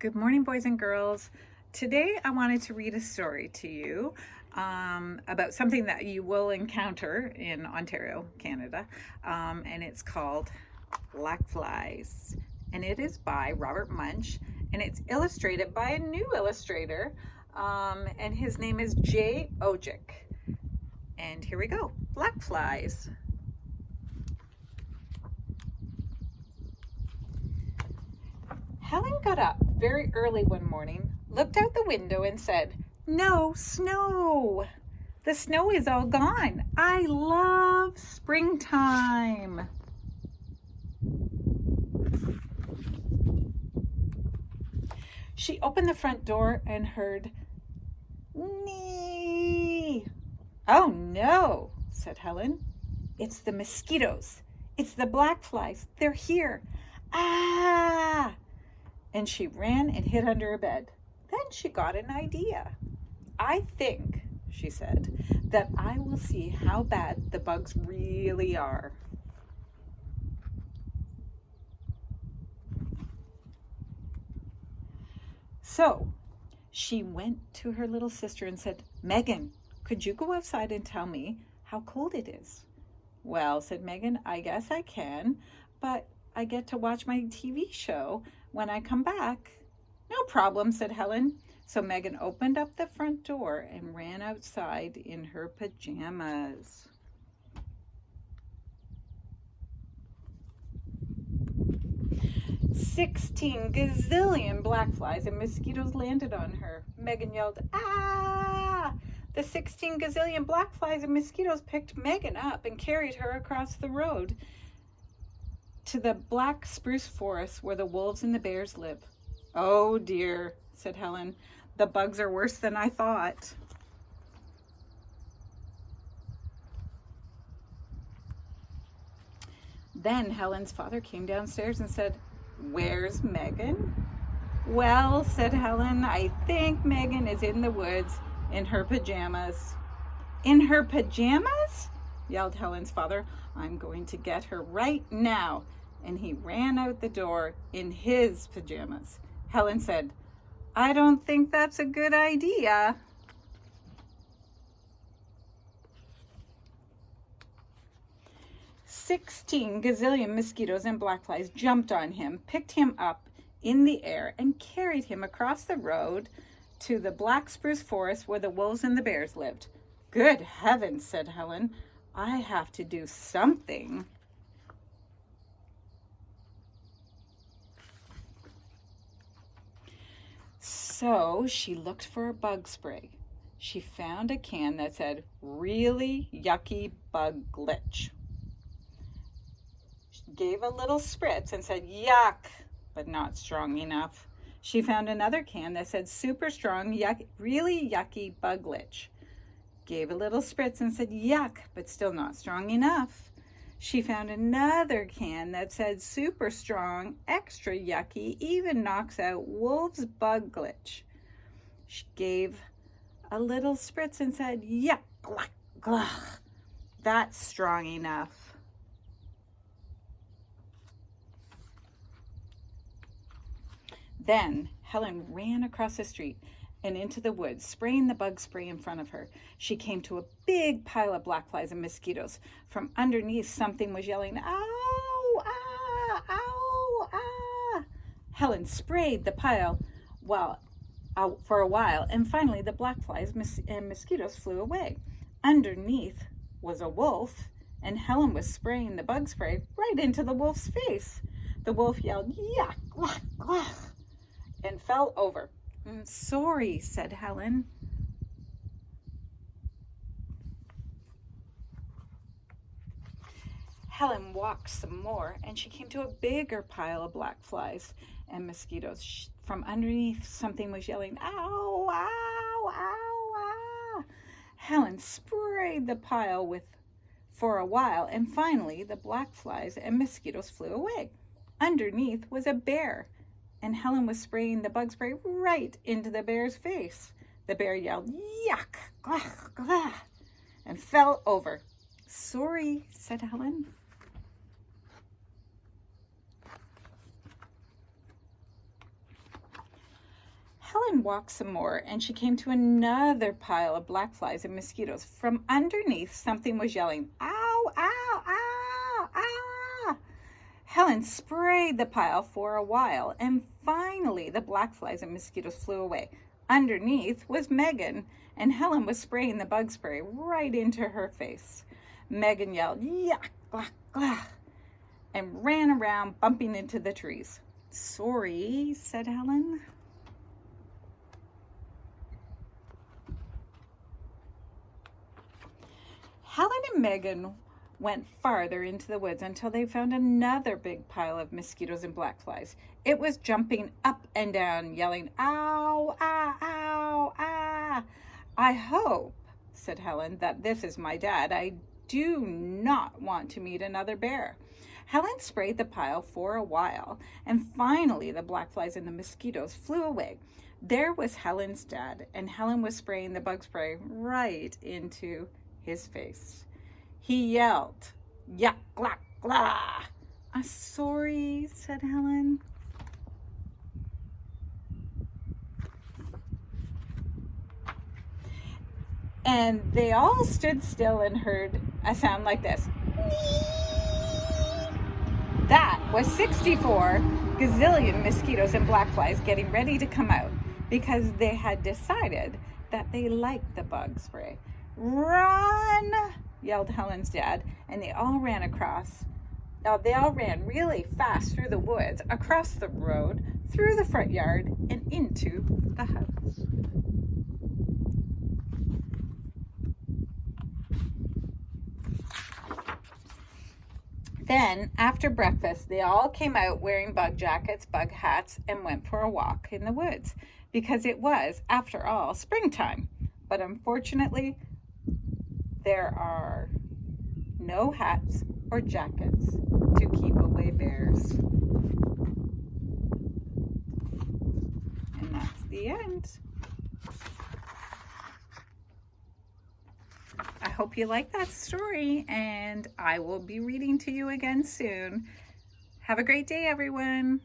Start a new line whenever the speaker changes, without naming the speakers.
Good morning, boys and girls. Today I wanted to read a story to you about something that you will encounter in Ontario, Canada, and it's called Blackflies. And it is by Robert Munch, and it's illustrated by a new illustrator, and his name is Jay Ojic. And here we go, Blackflies. Helen got up very early one morning, looked out the window and said, "No snow! The snow is all gone. I love springtime." She opened the front door and heard, "Nee." "Oh no," said Helen. "It's the mosquitoes. It's the blackflies. They're here. Ah!" And she ran and hid under her bed. Then she got an idea. "I think," she said, "that I will see how bad the bugs really are." So she went to her little sister and said, "Megan, could you go outside and tell me how cold it is?" "Well," said Megan, "I guess I can, but I get to watch my TV show when I come back." "No problem," said Helen. So Megan opened up the front door and ran outside in her pajamas. "16 gazillion blackflies and mosquitoes landed on her." Megan yelled, "Ah!" The 16 gazillion blackflies and mosquitoes picked Megan up and carried her across the road to the black spruce forest where the wolves and the bears live. "Oh dear," said Helen. "The bugs are worse than I thought." Then Helen's father came downstairs and said, "Where's Megan?" "Well," said Helen, "I think Megan is in the woods in her pajamas." "In her pajamas?" yelled Helen's father. "I'm going to get her right now." And he ran out the door in his pajamas. Helen said, "I don't think that's a good idea." "16 gazillion mosquitoes and blackflies jumped on him, picked him up in the air, and carried him across the road to the black spruce forest where the wolves and the bears lived." "Good heavens," said Helen. "I have to do something." So she looked for a bug spray. She found a can that said, "Really yucky bug glitch." She gave a little spritz and said, "Yuck," but not strong enough. She found another can that said, "Super strong, really yucky bug glitch." Gave a little spritz and said, "Yuck," but still not strong enough. She found another can that said, "Super strong, extra yucky, even knocks out wolf's bug glitch." She gave a little spritz and said, "Yuck, glug, glug." That's strong enough. Then Helen ran across the street and into the woods, spraying the bug spray in front of her. She came to a big pile of blackflies and mosquitoes. From underneath, something was yelling, "Ow, ah, ow, ah." Helen sprayed the pile for a while, and finally the blackflies and mosquitoes flew away. Underneath was a wolf, and Helen was spraying the bug spray right into the wolf's face. The wolf yelled, "Yuck, glug, glug," and fell over. "Sorry," said Helen. Helen walked some more, and she came to a bigger pile of blackflies and mosquitoes. From underneath, something was yelling, "Ow, ow, ow, ah." Helen sprayed the pile for a while, and finally the blackflies and mosquitoes flew away. Underneath was a bear, and Helen was spraying the bug spray right into the bear's face. The bear yelled, "Yuck, glug, glug," and fell over. "Sorry," said Helen. Helen walked some more and she came to another pile of black flies and mosquitoes. From underneath, something was yelling, ow, ow, ow, ow. Helen sprayed the pile for a while and finally the black flies and mosquitoes flew away. Underneath was Megan and Helen was spraying the bug spray right into her face. Megan yelled, yuck, glach, glach, and ran around bumping into the trees. Sorry, said Helen. Helen and Megan went farther into the woods until they found another big pile of mosquitoes and black flies. It was jumping up and down, yelling, ow, ah, ow, ah. I hope, said Helen, that this is my dad. I do not want to meet another bear. Helen sprayed the pile for a while, and finally the black flies and the mosquitoes flew away. There was Helen's dad, and Helen was spraying the bug spray right into his face. He yelled, yuck, glach, glach. I'm sorry, said Helen. And they all stood still and heard a sound like this. That was 64 gazillion mosquitoes and black flies getting ready to come out because they had decided that they liked the bug spray. Run, yelled Helen's dad, and they all ran across. Now they all ran really fast through the woods, across the road, through the front yard, and into the house. Then, after breakfast, they all came out wearing bug jackets, bug hats, and went for a walk in the woods because it was, after all, springtime. But unfortunately, there are no hats or jackets to keep away bears. And that's the end. I hope you like that story, and I will be reading to you again soon. Have a great day, everyone.